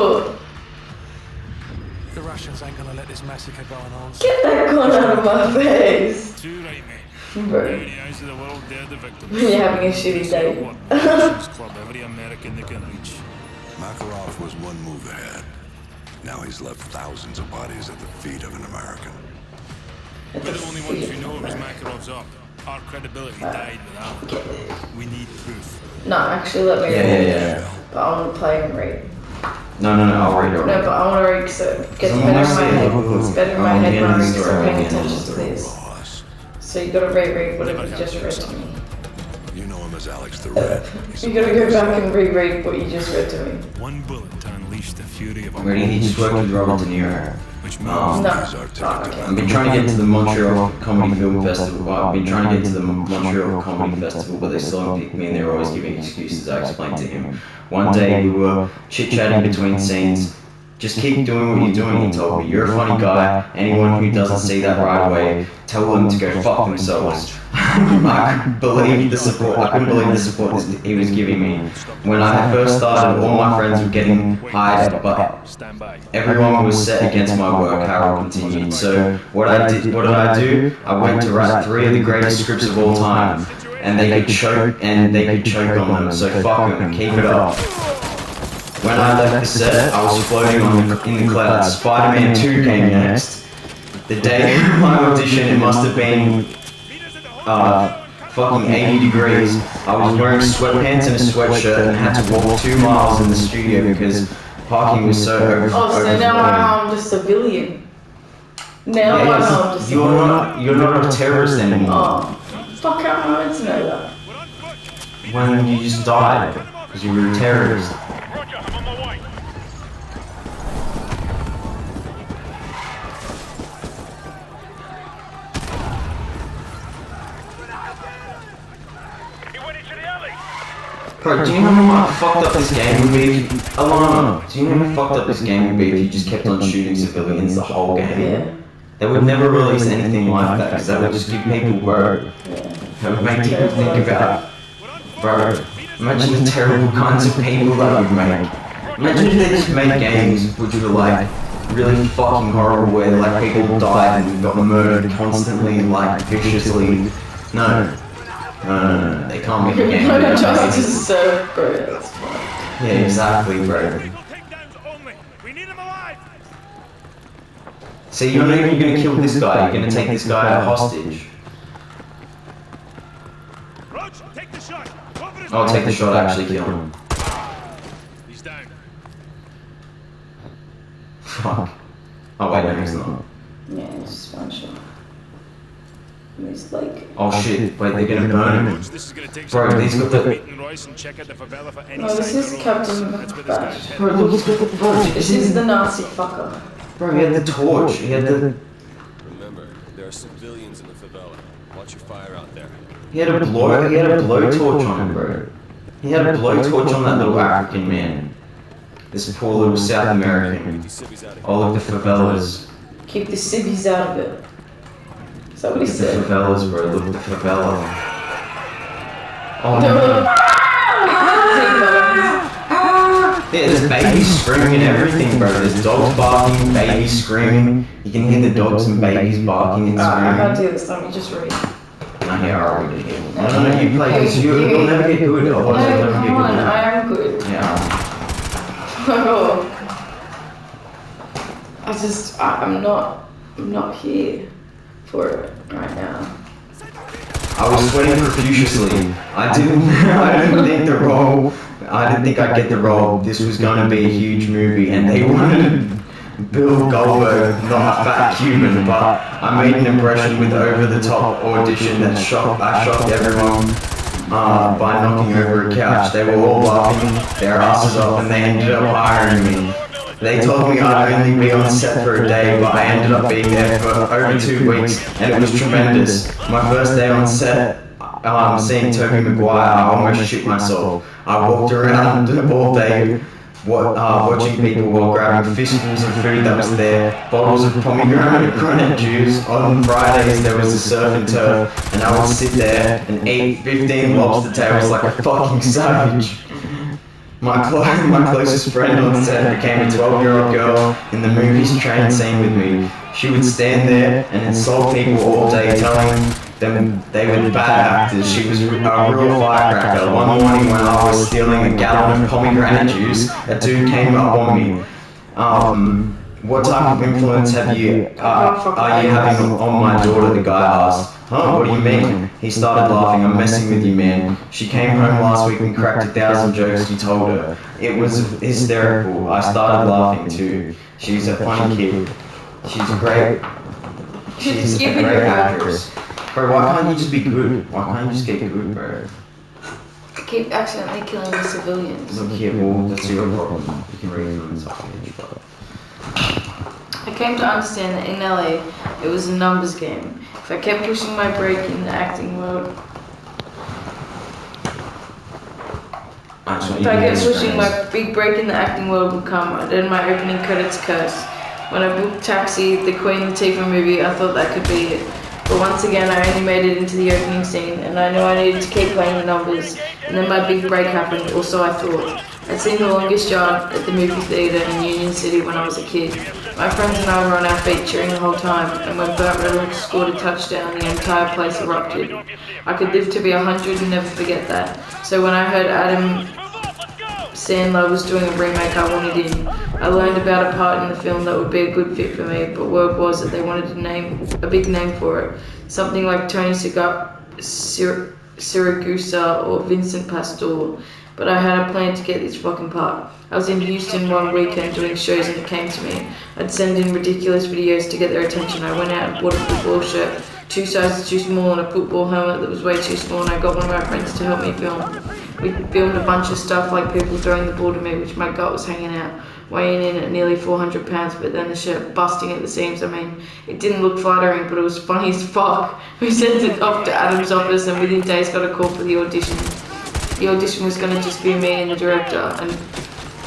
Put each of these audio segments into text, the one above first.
Oh. The Russians ain't gonna let this massacre go unanswered. Get that gun out of my face. Too right, mate. Bro. In the eyes of the world, they're the victims. You're having a shitty day. Russians club every American they can reach. Makarov was one move ahead. Now he's left thousands of bodies at the feet of an American. We're the only ones who know it was Makarov's up. Our credibility died without it. We need proof. No, actually, let me read. Yeah. But I want to play and read. No, I'll read it. No, but I want to read because it gets better in my head. It's better in my head when I read because I'm paying attention to this. So you gotta reread whatever you just read to me. You know him as Alex the Red. You gotta go back and reread what you just read to me. One bullet to unleash the fury of a Where he just worked with Robert De Niro. which No. moves I've been trying to get to the Montreal Comedy Film Festival. I've been trying to get to the Montreal Comedy Festival, but they still haven't picked me, and they're always giving excuses. I explained to him. One day we were chit-chatting between scenes. Just keep doing what you're doing, he told me. You're a funny guy. Anyone who doesn't see that right away, tell them to go fuck themselves. I couldn't believe the support. I couldn't believe the support he was giving me. When I first started, all my friends were getting hired, but everyone was set against my work. Harold continued. So what did I do? I went to write 3 of the greatest scripts of all time, and they could choke on them. So fuck them. Keep it up. When I left the set, I was floating in the clouds. Spider-Man 2 came next. The day of my audition, it must have been fucking 80 degrees. I was wearing sweatpants and a sweatshirt and had to walk 2 miles in the studio because parking was so overflowing. Oh, so now I'm armed a civilian. Now I'm armed a civilian. You're not a terrorist anymore. Oh, fuck, how am I meant to know that? When you just died because you were a terrorist. Bro, do you know how fucked up this game would be? Alana, do you know how fucked up this game would be if you just kept on shooting civilians the whole game? Yeah. They would never release anything like that because that would just give people bro. That would make people think about, bro, imagine the terrible kinds of people that would make. Imagine if they just made games which were like really fucking horrible where like people died and got murdered constantly, like viciously. No, they can't make a game. No justice is so bro, that's fine. Yeah, exactly, bro. See, you're not even gonna kill this guy, you're gonna take this guy hostage. I'll take the shot, actually kill him. He's down. Fuck. Oh wait, no, he's not. Yeah, it's just one shot. It's like... Oh shit, wait, they're gonna burn him. Bro, these got the... No, this is Captain Bash. Bro, this is the Nazi fucker. Bro, he had the torch, he had the... Remember, there are civilians in the favela. Watch your fire out there. He had a blowtorch on him, bro. He had a blowtorch on that little African man. This poor little South American. All of the favelas. Keep the civvies out of it. Is that what he The said? favelas, bro, look at the favela. Oh no. Yeah, there's babies screaming and everything, bro. There's dogs barking, babies screaming. You can hear the dogs and babies barking and I can't screaming. do this, let me just read. No, yeah, I already did. No, you play this, you'll never get good. No, Otherwise, you'll never come get on, good. I am good. Yeah. I'm not here for it right now. I was sweating profusely. I didn't think I'd get the role. This was gonna be a huge movie, and they wanted Bill Goldberg, not a fat human, but I made an impression with over-the-top audition that shocked everyone by knocking over a couch. They were all laughing their asses off, and they ended up hiring me. They told me I'd only be on set for a day, but I ended up being there for over 2 weeks, and it was tremendous. My first day on set, seeing Tobey Maguire, I almost shit myself. I walked around all day, watching people while grabbing fistfuls of food that was there, bottles of pomegranate juice. On Fridays there was a surf and turf, and I would sit there and eat 15 lobster tails like a fucking savage. My closest friend on set became a 12-year-old girl in the movie's train scene with me. She would stand there and insult people all day, telling them they were bad actors. She was a real firecracker. One morning when I was stealing a gallon of pomegranate juice, a dude came up on me. What type of influence are you having on my daughter, the guy asked. Huh, what do you mean? He started laughing. I'm messing with you, man. She came home last week and cracked 1,000 jokes you told her. It was hysterical. I started laughing too. She's a funny kid. She's great. She's a great actress. Bro, why can't you just be good? Why can't you just get good, bro? I keep accidentally killing the civilians. Look here, well, that's your problem. You can read through and stuff. I came to understand that in LA, it was a numbers game. If I kept pushing my break in the acting world, my big break in the acting world would come, then my opening credits curse. When I booked Taxi, the Queen Latifah movie, I thought that could be it. But once again, I only made it into the opening scene, and I knew I needed to keep playing the numbers, and then my big break happened, or so I thought. I'd seen The Longest Yard at the movie theater in Union City when I was a kid. My friends and I were on our feet cheering the whole time, and when Burt Reynolds scored a touchdown, the entire place erupted. I could live to be 100 and never forget that. So when I heard Adam Sandler was doing a remake, I wanted in. I learned about a part in the film that would be a good fit for me, but word was that they wanted a big name for it. Something like Tony Siragusa or Vincent Pastore. But I had a plan to get this fucking part. I was in Houston one weekend doing shows and it came to me. I'd send in ridiculous videos to get their attention. I went out and bought a football shirt, 2 sizes too small, and a football helmet that was way too small, and I got one of my friends to help me film. We filmed a bunch of stuff like people throwing the ball to me, which my gut was hanging out, weighing in at nearly 400 pounds, but then the shirt busting at the seams. I mean, it didn't look flattering, but it was funny as fuck. We sent it off to Adam's office and within days got a call for the audition. The audition was going to just be me and the director, and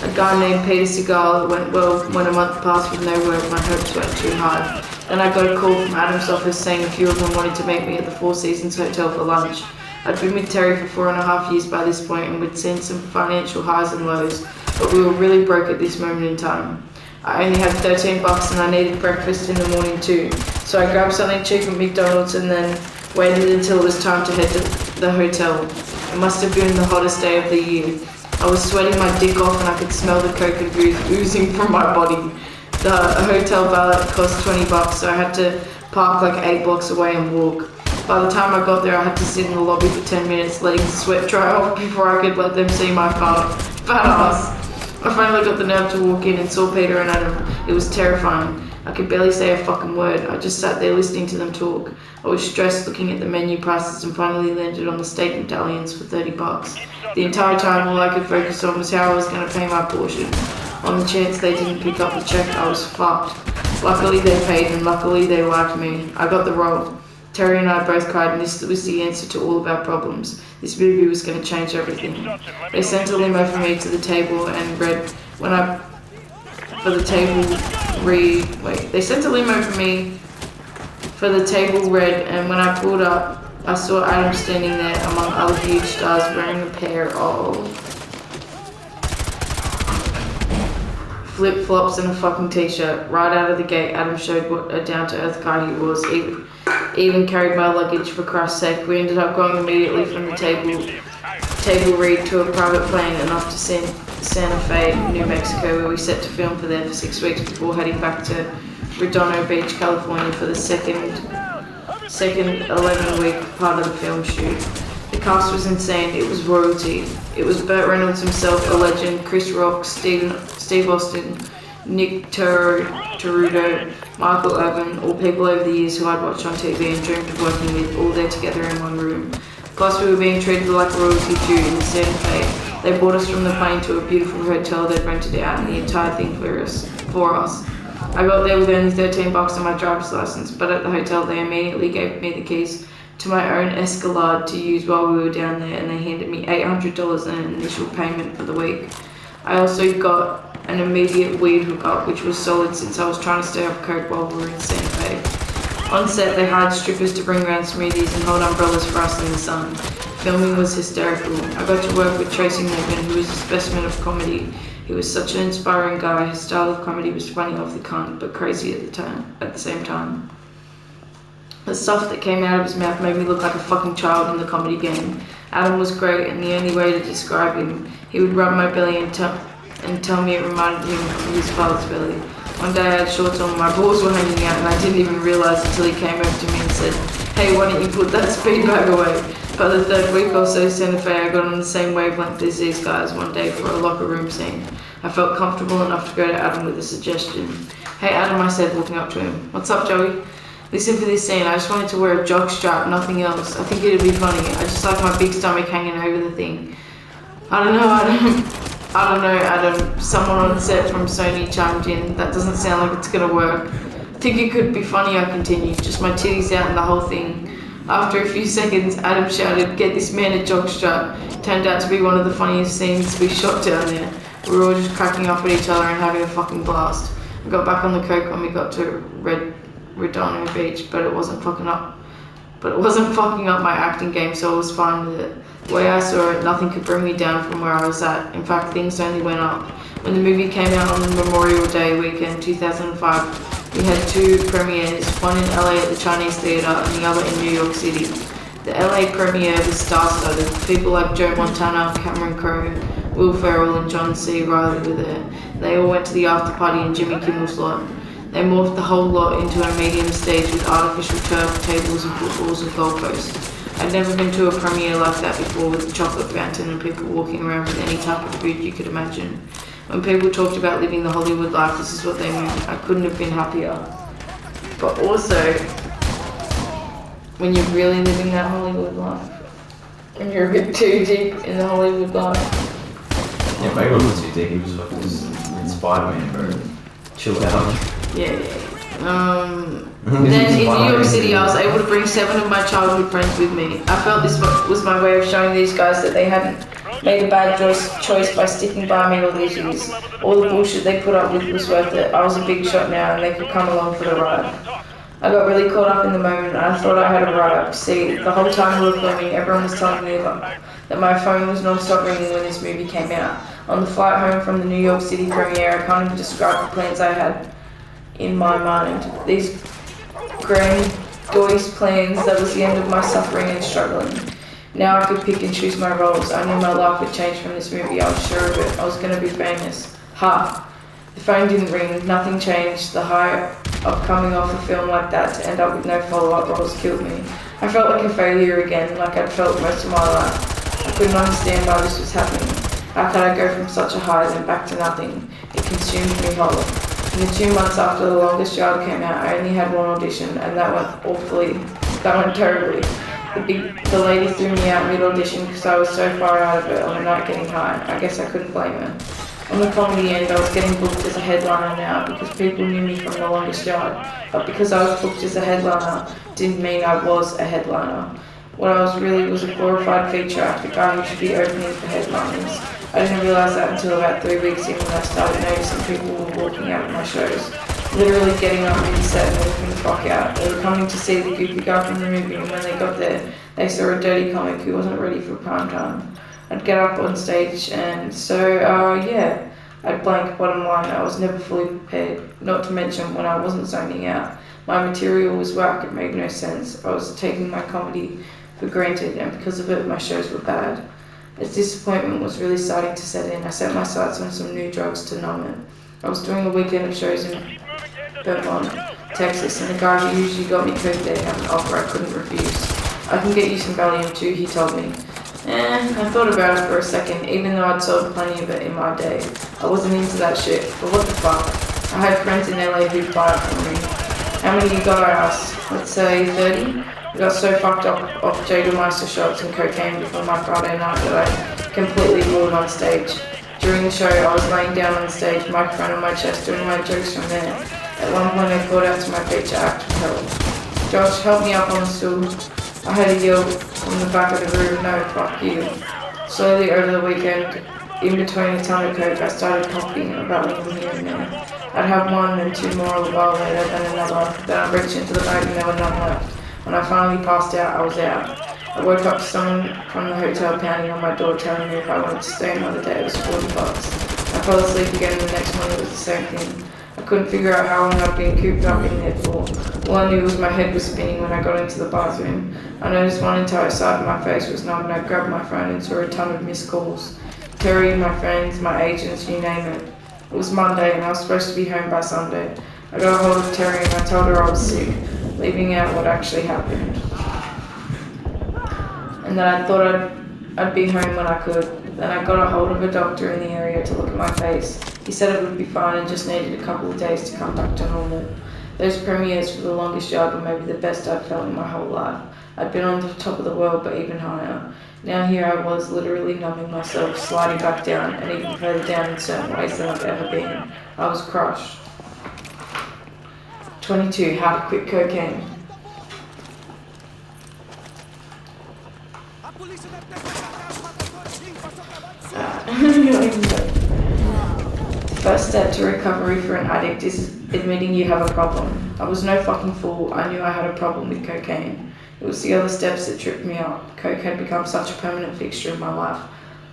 a guy named Peter Segal. It went well. When a month passed with no work, my hopes went too high. Then I got a call from Adam's office saying a few of them wanted to meet me at the Four Seasons Hotel for lunch. I'd been with Terry for 4.5 years by this point, and we'd seen some financial highs and lows, but we were really broke at this moment in time. I only had $13 and I needed breakfast in the morning too, so I grabbed something cheap at McDonald's and then waited until it was time to head to the hotel. It must have been the hottest day of the year. I was sweating my dick off and I could smell the coke and booze oozing from my body. The hotel valet cost $20, so I had to park like 8 blocks away and walk. By the time I got there, I had to sit in the lobby for 10 minutes, letting the sweat dry off before I could let them see my fat ass. I finally got the nerve to walk in and saw Peter and Adam. It was terrifying. I could barely say a fucking word. I just sat there listening to them talk. I was stressed looking at the menu prices and finally landed on the steak medallions for $30. The entire time, all I could focus on was how I was going to pay my portion. On the chance they didn't pick up the check, I was fucked. Luckily they paid and luckily they liked me. I got the role. Terry and I both cried, and this was the answer to all of our problems. This movie was going to change everything. They sent a limo for me to the table and read They sent a limo for me for the table red, and when I pulled up, I saw Adam standing there among other huge stars wearing a pair of flip-flops and a fucking t-shirt. Right out of the gate, Adam showed what a down-to-earth guy he was. Even carried my luggage, for Christ's sake. We ended up going immediately from the table read to a private plane and off to Santa Fe, New Mexico, where we set to film for there for 6 weeks before heading back to Redondo Beach, California for the second 11-week part of the film shoot. The cast was insane. It was royalty. It was Burt Reynolds himself, a legend, Chris Rock, Steve Austin, Nick Tarudo, Michael Irvin, all people over the years who I'd watched on TV and dreamed of working with, all there together in one room. Plus, we were being treated like royalty too in Santa Fe. They brought us from the plane to a beautiful hotel they'd rented out, and the entire thing for us. I got there with only $13 on my driver's license, but at the hotel they immediately gave me the keys to my own Escalade to use while we were down there, and they handed me $800 in an initial payment for the week. I also got an immediate weed hookup, which was solid since I was trying to stay off coke while we were in Santa Fe. On set, they hired strippers to bring around smoothies and hold umbrellas for us in the sun. Filming was hysterical. I got to work with Tracy Morgan, who was a specimen of comedy. He was such an inspiring guy. His style of comedy was funny off the cunt, but crazy at the same time. The stuff that came out of his mouth made me look like a fucking child in the comedy game. Adam was great, and the only way to describe him, he would rub my belly and tell me it reminded him of his father's belly. One day I had shorts on, my balls were hanging out, and I didn't even realise until he came over to me and said, "Hey, why don't you put that speed bag away?" By the third week or so, Santa Fe, I got on the same wavelength as these guys one day for a locker room scene. I felt comfortable enough to go to Adam with a suggestion. "Hey Adam," I said, walking up to him. "What's up, Joey? Listen, for this scene, I just wanted to wear a jock strap, nothing else. I think it'd be funny. I just like my big stomach hanging over the thing." I don't know, Adam. Someone on set from Sony chimed in. "That doesn't sound like it's gonna work." "I think it could be funny," I continued. "Just my titties out and the whole thing." After a few seconds, Adam shouted, "Get this man a jock strap." Turned out to be one of the funniest scenes we shot down there. We were all just cracking up at each other and having a fucking blast. I got back on the coke when we got to Redondo Beach, but it wasn't fucking up my acting game, so I was fine with it. The way I saw it, nothing could bring me down from where I was at. In fact, things only went up. When the movie came out on the Memorial Day weekend 2005, we had two premieres, one in LA at the Chinese Theatre and the other in New York City. The LA premiere was star-studded. People like Joe Montana, Cameron Crowe, Will Ferrell and John C. Reilly were there. They all went to the after party in Jimmy Kimmel's lot. They morphed the whole lot into a medium stage with artificial turf, tables and footballs and goalposts. I'd never been to a premiere like that before, with a chocolate fountain and people walking around with any type of food you could imagine. When people talked about living the Hollywood life, this is what they meant. I couldn't have been happier. But also, when you're really living that Hollywood life, when you're a bit too deep in the Hollywood life. Yeah, maybe it wasn't too deep. He was fucking inspired me, bro. Chill out. Yeah. Then in New York City, I was able to bring 7 of my childhood friends with me. I felt this was my way of showing these guys that they hadn't made a bad choice by sticking by me all these years. All the bullshit they put up with was worth it. I was a big shot now, and they could come along for the ride. I got really caught up in the moment, and I thought I had a right. See, the whole time we were filming, everyone was telling me that my phone was non-stop ringing when this movie came out. On the flight home from the New York City premiere, I can't even describe the plans I had in my mind. These grandiose plans, that was the end of my suffering and struggling. Now I could pick and choose my roles. I knew my life would change from this movie, I was sure of it. I was going to be famous. Ha! The phone didn't ring, nothing changed. The high of coming off a film like that to end up with no follow-up roles killed me. I felt like a failure again, like I'd felt most of my life. I couldn't understand why this was happening. How could I go from such a high then back to nothing? It consumed me whole. In the 2 months after The Longest Yard came out, I only had one audition, and that went terribly. The lady threw me out mid-audition because I was so far out of it on a night getting high. I guess I couldn't blame her. On the comedy end, I was getting booked as a headliner now because people knew me from The Longest Yard, but because I was booked as a headliner didn't mean I was a headliner. What I was really was a glorified feature actor guy who should be opening for headliners. I didn't realise that until about 3 weeks in, when I started noticing people were walking out of my shows, literally getting up mid-set and walking the fuck out. They were coming to see the goofy guy from the movie, and when they got there, they saw a dirty comic who wasn't ready for prime time. I'd get up on stage, and so, I'd blank. Bottom line, I was never fully prepared, not to mention when I wasn't zoning out. My material was whack, it made no sense. I was taking my comedy for granted, and because of it, my shows were bad. As disappointment was really starting to set in, I set my sights on some new drugs to numb it. I was doing a weekend of shows in Beaumont, Texas, and the guy who usually got me coke there had an offer I couldn't refuse. "I can get you some Valium too," he told me. I thought about it for a second, even though I'd sold plenty of it in my day. I wasn't into that shit, but what the fuck? I had friends in LA who'd buy it from me. "How many you got?" I asked. "Let's say 30. I got so fucked up off Jägermeister shots and cocaine before my Friday night that I completely blew it on stage. During the show, I was laying down on stage, microphone on my chest, doing my jokes from there. At one point, I called out to my feature act for help. "Josh, help me up on the stool." I had a yell from the back of the room, "No, fuck you." Slowly over the weekend, in between a ton of coke, I started coughing about them here and there. I'd have one and 2 more a while later, then another, then I'd reach into the bag and there were none left. When I finally passed out, I was out. I woke up to someone from the hotel pounding on my door telling me if I wanted to stay another day it was $40. I fell asleep again and the next morning it was the same thing. I couldn't figure out how long I'd been cooped up in there for. All I knew was my head was spinning when I got into the bathroom. I noticed one entire side of my face was numb and I grabbed my phone and saw a ton of missed calls. Terry, my friends, my agents, you name it. It was Monday and I was supposed to be home by Sunday. I got a hold of Terry and I told her I was sick, leaving out what actually happened. And that I thought I'd be home when I could. Then I got a hold of a doctor in the area to look at my face. He said it would be fine and just needed a couple of days to come back to normal. Those premieres for the longest yard were maybe the best I'd felt in my whole life. I'd been on the top of the world, but even higher. Now here I was, literally numbing myself, sliding back down, and even further down in certain ways than I've ever been. I was crushed. 22. How to quit cocaine. First step to recovery for an addict is admitting you have a problem. I was no fucking fool. I knew I had a problem with cocaine. It was the other steps that tripped me up. Coke had become such a permanent fixture in my life.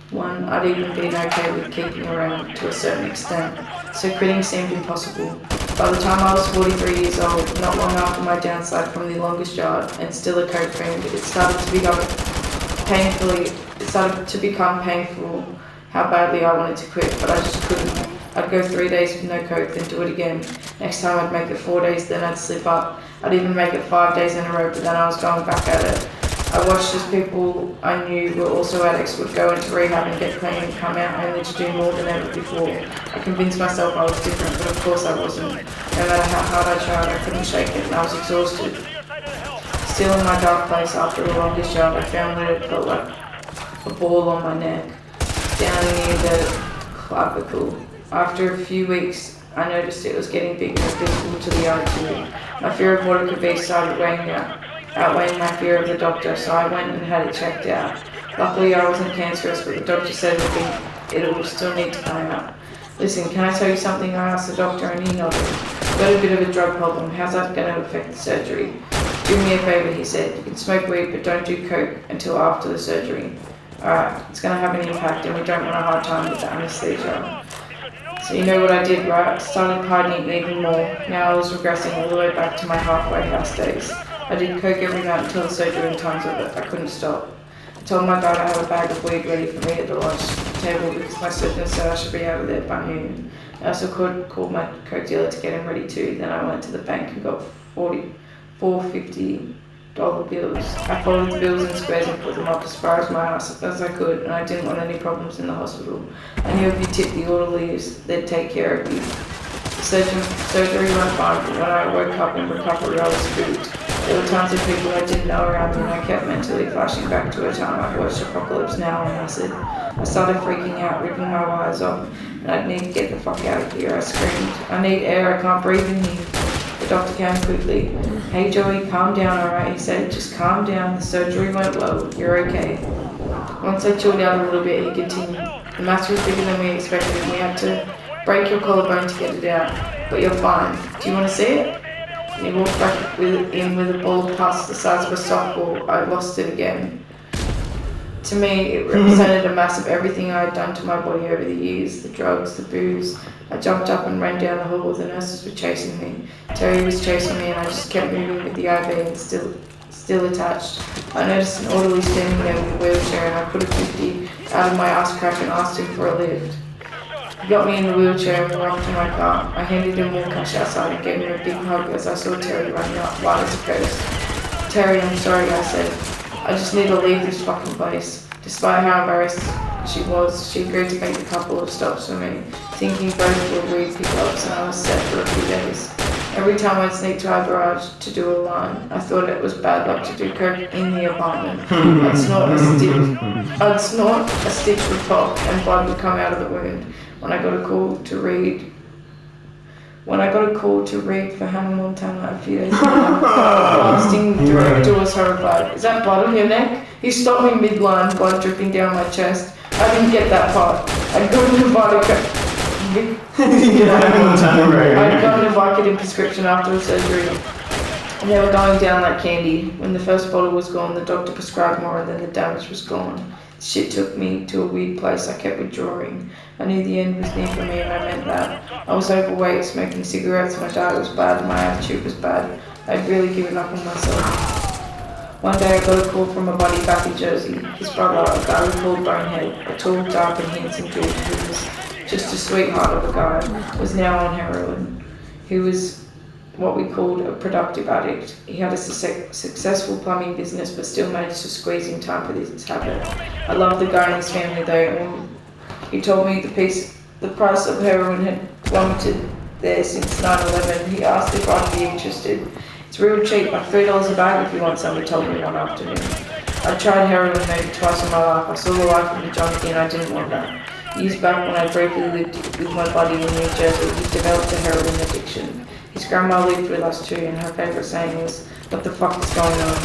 One, I'd even been okay with keeping around to a certain extent, so quitting seemed impossible. By the time I was 43 years old, not long after my downslide from the longest yard, and still a coke fiend, it started to become painful how badly I wanted to quit, but I just couldn't. I'd go 3 days with no coke, then do it again. Next time I'd make it 4 days, then I'd slip up. I'd even make it 5 days in a row, but then I was going back at it. I watched as people I knew were also addicts would go into rehab and get clean and come out only to do more than ever before. I convinced myself I was different, but of course I wasn't. No matter how hard I tried, I couldn't shake it and I was exhausted. Still in my dark place after the longest yard, I found that it felt like a ball on my neck, down near the clavicle. After a few weeks, I noticed it was getting bigger and visible to the eye too. My fear of what it could be started outweighing my fear of the doctor, so I went and had it checked out. Luckily, I wasn't cancerous, but the doctor said it would still need to come out. Listen, can I tell you something? I asked the doctor and he nodded. I've got a bit of a drug problem. How's that going to affect the surgery? Do me a favor, he said. You can smoke weed, but don't do coke until after the surgery. Alright, it's going to have an impact and we don't want a hard time with the anesthesia. So you know what I did, right? Started partying even more. Now I was regressing all the way back to my halfway house days. I did coke every night until the surgery and tons of it. I couldn't stop. I told my dad I had a bag of weed ready for me at the lunch table because my surgeon said I should be out of there by noon. I also called my coke dealer to get him ready too. Then I went to the bank and got $4 $50 bills. I folded the bills in squares and put them up as far as my ass as I could, and I didn't want any problems in the hospital. I knew if you tipped the orderlies, they'd take care of you. Surgery went fine, but when I woke up in recovery, I was spooked. There were tons of people I didn't know around me, and I kept mentally flashing back to a time I watched Apocalypse Now on acid. I started freaking out, ripping my wires off, and I'd need to get the fuck out of here. I screamed, I need air, I can't breathe in here. The doctor came quickly. Hey Joey, calm down, alright? He said, just calm down, the surgery went well, you're okay. Once I chilled out a little bit, he continued. The mass was bigger than we expected, and we had to break your collarbone to get it out. But you're fine. Do you want to see it? And he walked back in with a ball of pus the size of a softball. I lost it again. To me, it represented a mass of everything I had done to my body over the years. The drugs, the booze. I jumped up and ran down the hall. The nurses were chasing me. Terry was chasing me and I just kept moving with the IV and still attached. I noticed an orderly standing there with a wheelchair and I put a 50 out of my ass crack and asked him for a lift. He got me in the wheelchair and walked to my car. I handed him more cash outside and gave him a big hug as I saw Terry running up, white as a ghost. Terry, I'm sorry, I said. I just need to leave this fucking place. Despite how embarrassed she was, she agreed to make a couple of stops for me, thinking both were weed pickups and I was set for a few days. Every time I'd sneak to our garage to do a line, I thought it was bad luck to do coke in the apartment. I'd snort a stitch would pop and blood would come out of the wound. When I got a call to read for Hannah Montana a few days later, the casting director was horrified. Is that blood on your neck? He stopped me mid-line, blood dripping down my chest. I didn't get that part. I'd gotten a Vicodin prescription after the surgery. And they were going down like candy. When the first bottle was gone, the doctor prescribed more and then the damage was gone. Shit took me to a weird place. I kept withdrawing. I knew the end was near for me and I meant that. I was overweight, smoking cigarettes, my diet was bad, my attitude was bad. I'd really given up on myself. One day I got a call from a buddy back in Jersey. His brother, a guy we called Bonehead, a tall, dark and handsome dude who was just a sweetheart of a guy, was now on heroin. He was what we called a productive addict. He had a successful plumbing business but still managed to squeeze in time for this habit. I loved the guy and his family though, and he told me the price of heroin had plummeted there since 9/11. He asked if I'd be interested. It's real cheap, like $3 a bag if you want some, he told me one afternoon. I tried heroin maybe twice in my life. I saw the life of a junkie and I didn't want that. Years back when I briefly lived with my buddy in New Jersey, he developed a heroin addiction. His grandma lived with us too, and her favourite saying was, "What the fuck is going on?"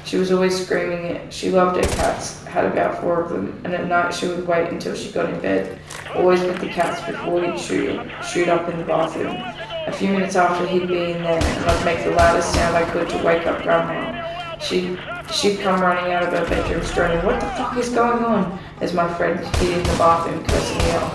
She was always screaming it. She loved her cats, had about 4 of them, and at night she would wait until she got in bed, always with the cats before he'd shoot up in the bathroom. A few minutes after he'd be in there, and I'd make the loudest sound I could to wake up Grandma. She'd come running out of her bedroom screaming, "What the fuck is going on?" as my friend hid in the bathroom cursing me off.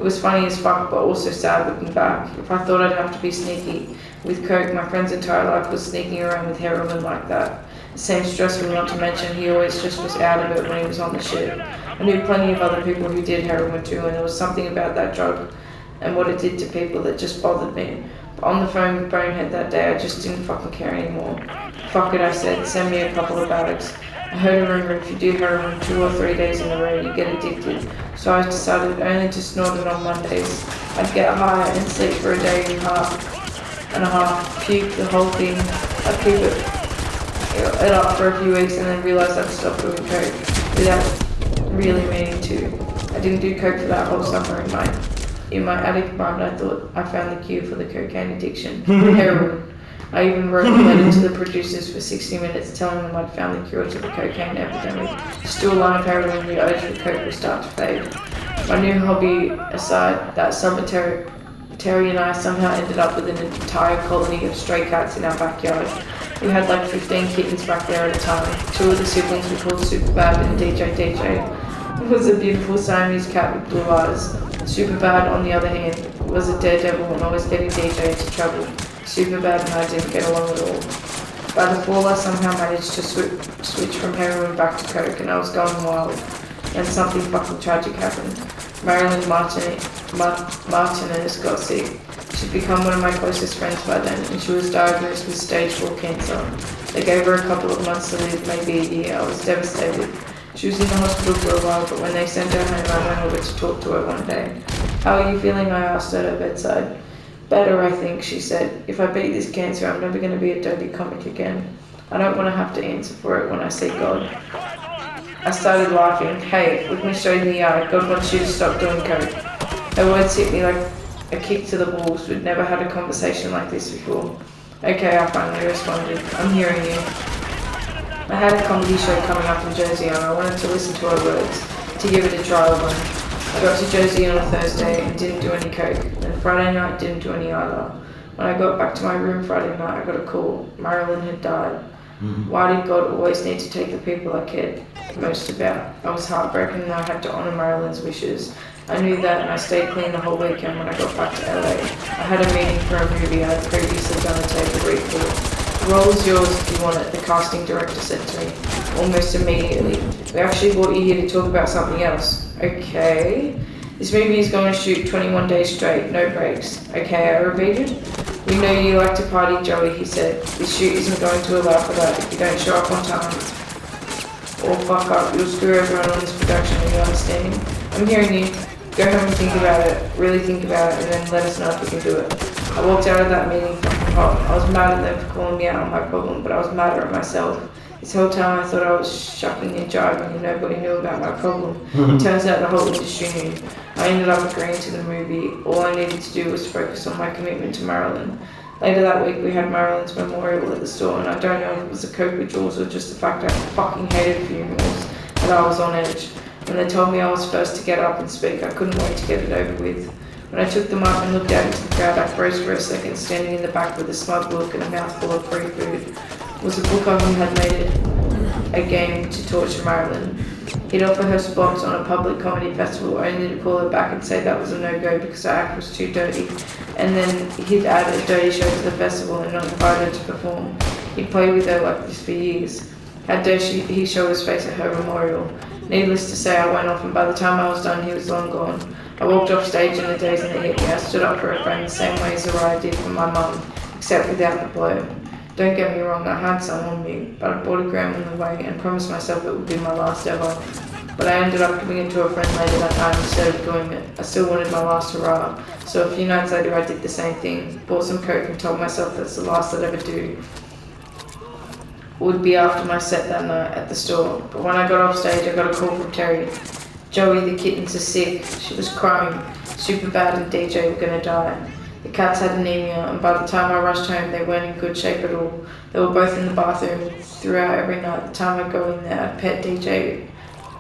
It was funny as fuck, but also sad looking back. If I thought I'd have to be sneaky with coke, my friend's entire life was sneaking around with heroin like that. It seemed stressful, not to mention he always just was out of it when he was on the shit. I knew plenty of other people who did heroin too, and there was something about that drug and what it did to people that just bothered me. But on the phone with Bonehead that day, I just didn't fucking care anymore. Fuck it, I said, send me a couple of bags. I heard a rumor if you do heroin 2 or 3 days in a row, you get addicted. So I decided only to snort it on Mondays. I'd get high and sleep for a day and a half, puke the whole thing. I'd keep it up for a few weeks and then realised I'd stop doing coke without really meaning to. I didn't do coke for that whole summer. In my addict mind, I thought I found the cure for the cocaine addiction, heroin. I even wrote a letter to the producers for 60 Minutes telling them I'd found the cure to the cocaine epidemic. Still a line of heroin, the urge for coke would start to fade. My new hobby aside, that summer Terry and I somehow ended up with an entire colony of stray cats in our backyard. We had like 15 kittens back there at a time. 2 of the siblings we called Superbad and DJ. It was a beautiful Siamese cat with blue eyes. Superbad, on the other hand, was a daredevil and always getting DJ into trouble. Superbad and I didn't get along at all. By the fall, I somehow managed to switch from heroin back to coke, and I was going wild. Then something fucking tragic happened. Marilyn Martinez got sick. She'd become one of my closest friends by then, and she was diagnosed with stage 4 cancer. They gave her a couple of months to live, maybe a year. I was devastated. She was in the hospital for a while, but when they sent her home, I went over to talk to her one day. "How are you feeling?" I asked at her bedside. "Better, I think," she said. "If I beat this cancer, I'm never going to be a dirty comic again. I don't want to have to answer for it when I see God." I started laughing. "Hey, look me straight in the eye. God wants you to stop doing coke." Her words hit me like a kick to the balls. We'd never had a conversation like this before. "Okay," I finally responded. "I'm hearing you." I had a comedy show coming up in Jersey and I wanted to listen to her words, to give it a trial run. I got to Jersey on a Thursday and didn't do any coke. Then Friday night didn't do any either. When I got back to my room Friday night, I got a call. Marilyn had died. Why did God always need to take the people I cared most about? I was heartbroken and I had to honour Marilyn's wishes. I knew that and I stayed clean the whole weekend when I got back to LA. I had a meeting for a movie I had previously done a table read for. "The role is yours if you want it," the casting director said to me, almost immediately. "We actually brought you here to talk about something else." "Okay." "This movie is going to shoot 21 days straight, no breaks." "Okay," I repeated. "We know you like to party, Joey," he said. "This shoot isn't going to allow for that. If you don't show up on time or fuck up, you'll screw everyone on this production, are you understanding?" "I'm hearing you. Go home and think about it, really think about it, and then let us know if we can do it." I walked out of that meeting fucking hot. I was mad at them for calling me out on my problem, but I was madder at myself. This whole time I thought I was shucking and jiving and nobody knew about my problem. It turns out the whole industry knew. I ended up agreeing to the movie. All I needed to do was focus on my commitment to Marilyn. Later that week we had Marilyn's memorial at the store, and I don't know if it was the coke withdrawals or just the fact I fucking hated funerals, that I was on edge. When they told me I was first to get up and speak, I couldn't wait to get it over with. When I took them up and looked out into the crowd, I froze for a second, standing in the back with a smug look and a mouthful of free food. It was a book who had made it a game to torture Marilyn. He'd offer her spots on a public comedy festival only to call her back and say that was a no-go because her act was too dirty. And then he'd add a dirty show to the festival and not invite her to perform. He'd play with her like this for years. How dare he show his face at her memorial? Needless to say, I went off, and by the time I was done, he was long gone. I walked off stage in the daze and it hit me. I stood up for a friend the same way Zariah did for my mum, except without the blow. Don't get me wrong, I had some on me, but I bought a gram on the way and promised myself it would be my last ever. But I ended up giving it to a friend later that night instead of doing it. I still wanted my last hurrah, so a few nights later I did the same thing. Bought some coke and told myself that's the last I'd ever do. It would be after my set that night at the store. But when I got off stage, I got a call from Terry. Joey, the kittens are sick. She was crying super bad and DJ were gonna die. The cats had anemia, and by the time I rushed home, they weren't in good shape at all. They were both in the bathroom throughout every night. The time I'd go in there, I'd pet DJ,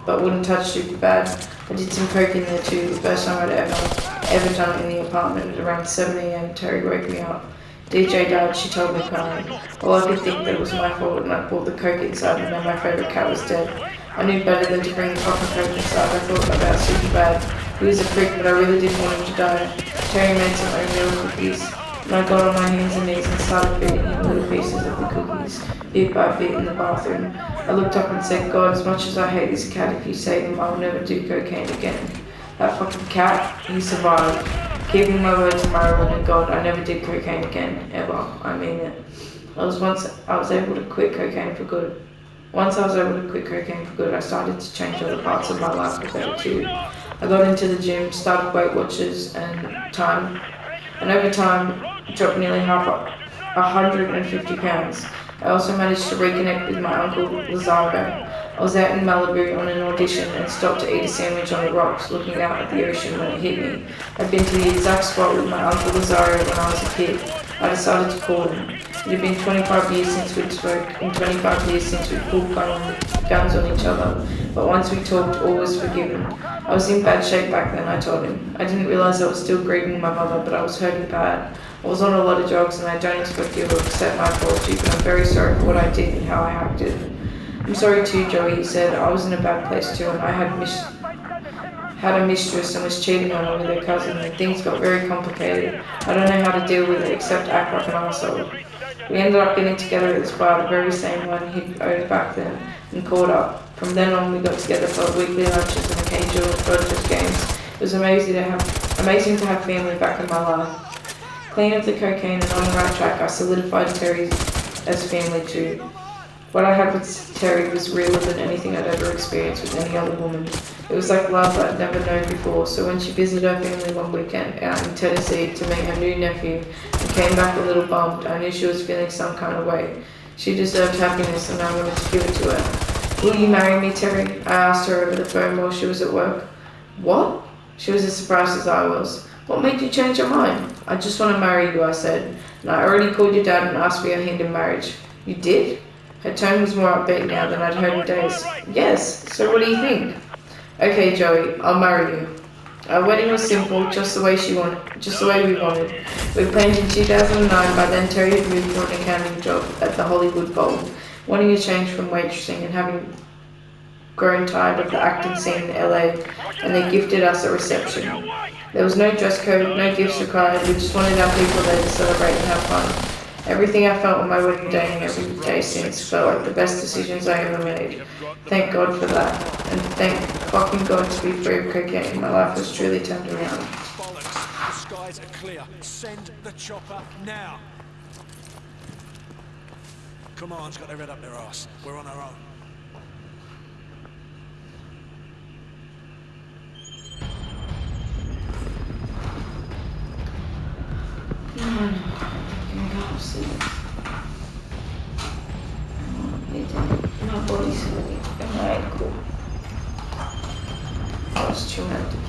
but wouldn't touch super bad. I did some coke in there too, the first time I'd ever done it in the apartment. At around 7 a.m, Terry woke me up. DJ died, she told me crying. All I could think that it was my fault, and I poured the coke inside, and then my favourite cat was dead. I knew better than to bring the fucking coke inside. I thought about super bad. He was a freak, but I really didn't want him to die. Terry made some oatmeal cookies, and I got on my hands and knees and started feeding him little pieces of the cookies, bit by bit in the bathroom. I looked up and said, God, as much as I hate this cat, if you save him, I will never do cocaine again. That fucking cat, he survived. Keeping my word to Marilyn and God, I never did cocaine again, ever. I mean it. I was able to quit cocaine for good. Once I was able to quit cocaine for good, I started to change other parts of my life for better too. I got into the gym, started Weight Watchers, and over time, dropped nearly 150 pounds. I also managed to reconnect with my uncle Lazaro. I was out in Malibu on an audition and stopped to eat a sandwich on the rocks, looking out at the ocean when it hit me. I'd been to the exact spot with my uncle Lazaro when I was a kid. I decided to call him. It had been 25 years since we'd spoke, and 25 years since we'd pulled guns on each other. But once we talked, all was forgiven. I was in bad shape back then, I told him. I didn't realise I was still grieving my mother, but I was hurting bad. I was on a lot of drugs, and I don't expect you to accept my apology, but I'm very sorry for what I did and how I acted. I'm sorry too, Joey, he said. I was in a bad place too, and I had a mistress and was cheating on her with her cousin, and things got very complicated. I don't know how to deal with it except act like an arsehole. We ended up getting together at this bar, the very same one he'd owned back then, and caught up. From then on, we got together for weekly lunches and occasional Dodgers games. It was amazing to have family back in my life. Clean of the cocaine and on the right track, I solidified Terry as family too. What I had with Terry was realer than anything I'd ever experienced with any other woman. It was like love I'd never known before, so when she visited her family one weekend out in Tennessee to meet her new nephew and came back a little bummed, I knew she was feeling some kind of way. She deserved happiness and I wanted to give it to her. Will you marry me, Terry? I asked her over the phone while she was at work. What? She was as surprised as I was. What made you change your mind? I just want to marry you, I said, and I already called your dad and asked for your hand in marriage. You did? Her tone was more upbeat now than I'd heard in days. Yes, so what do you think? Okay, Joey, I'll marry you. Our wedding was simple, just the way we wanted. We planned in 2009, by then Terry had moved for an accounting job at the Hollywood Bowl, wanting a change from waitressing and having grown tired of the acting scene in LA, and they gifted us a reception. There was no dress code, no gifts required, we just wanted our people there to celebrate and have fun. Everything I felt on my wedding day and every day since felt like the best decisions I ever made. Thank God for that. And thank fucking God to be free of cocaine. My life was truly turned around. Bollocks. The skies are clear. Send the chopper now. Come on, it's got their head up their arse. We're on our own. My body's hurting and my ankle. I was traumatic.